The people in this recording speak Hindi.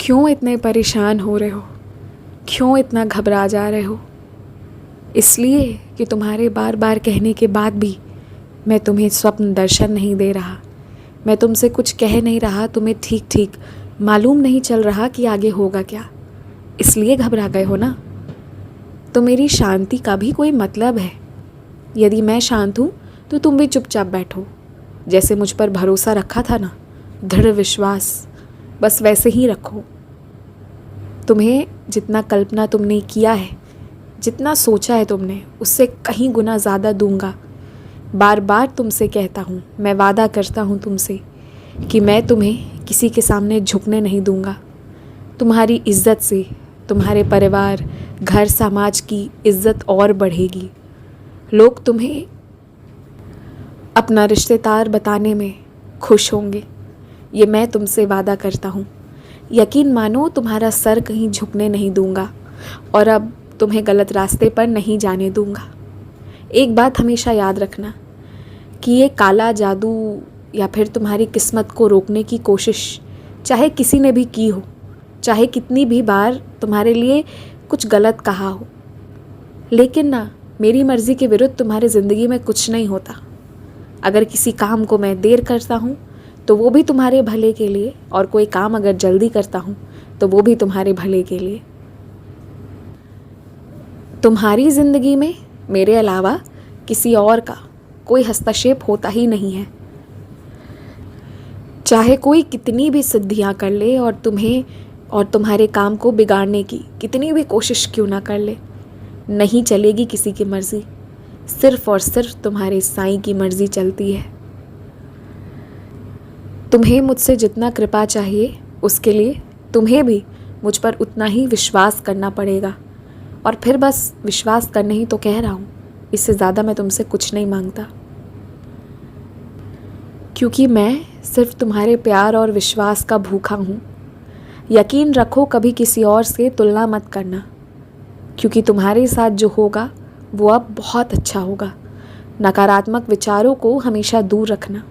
क्यों इतने परेशान हो रहे हो? क्यों इतना घबरा जा रहे हो? इसलिए कि तुम्हारे बार बार कहने के बाद भी मैं तुम्हें स्वप्न दर्शन नहीं दे रहा। मैं तुमसे कुछ कह नहीं रहा, तुम्हें ठीक ठीक मालूम नहीं चल रहा कि आगे होगा क्या। इसलिए घबरा गए हो ना? तो मेरी शांति का भी कोई मतलब है। यदि मैं शांत हूँ तो तुम भी चुपचाप बैठो। जैसे मुझ पर भरोसा रखा था ना, दृढ़ विश्वास, बस वैसे ही रखो। तुम्हें जितना कल्पना तुमने किया है, जितना सोचा है तुमने, उससे कहीं गुना ज़्यादा दूंगा। बार बार तुमसे कहता हूँ, मैं वादा करता हूँ तुमसे कि मैं तुम्हें किसी के सामने झुकने नहीं दूंगा। तुम्हारी इज्जत से तुम्हारे परिवार, घर, समाज की इज्जत और बढ़ेगी। लोग तुम्हें अपना रिश्तेदार बताने में खुश होंगे। ये मैं तुमसे वादा करता हूँ। यकीन मानो, तुम्हारा सर कहीं झुकने नहीं दूंगा और अब तुम्हें गलत रास्ते पर नहीं जाने दूंगा। एक बात हमेशा याद रखना कि ये काला जादू या फिर तुम्हारी किस्मत को रोकने की कोशिश चाहे किसी ने भी की हो, चाहे कितनी भी बार तुम्हारे लिए कुछ गलत कहा हो, लेकिन ना, मेरी मर्ज़ी के विरुद्ध तुम्हारी ज़िंदगी में कुछ नहीं होता। अगर किसी काम को मैं देर करता हूँ तो वो भी तुम्हारे भले के लिए, और कोई काम अगर जल्दी करता हूँ तो वो भी तुम्हारे भले के लिए। तुम्हारी ज़िंदगी में मेरे अलावा किसी और का कोई हस्तक्षेप होता ही नहीं है। चाहे कोई कितनी भी सिद्धियाँ कर ले और तुम्हें और तुम्हारे काम को बिगाड़ने की कितनी भी कोशिश क्यों ना कर ले, नहीं चलेगी किसी की मर्ज़ी। सिर्फ और सिर्फ तुम्हारे साईं की मर्ज़ी चलती है। तुम्हें मुझसे जितना कृपा चाहिए, उसके लिए तुम्हें भी मुझ पर उतना ही विश्वास करना पड़ेगा। और फिर बस विश्वास करने ही तो कह रहा हूँ, इससे ज़्यादा मैं तुमसे कुछ नहीं मांगता। क्योंकि मैं सिर्फ तुम्हारे प्यार और विश्वास का भूखा हूँ। यकीन रखो, कभी किसी और से तुलना मत करना, क्योंकि तुम्हारे साथ जो होगा वो अब बहुत अच्छा होगा। नकारात्मक विचारों को हमेशा दूर रखना।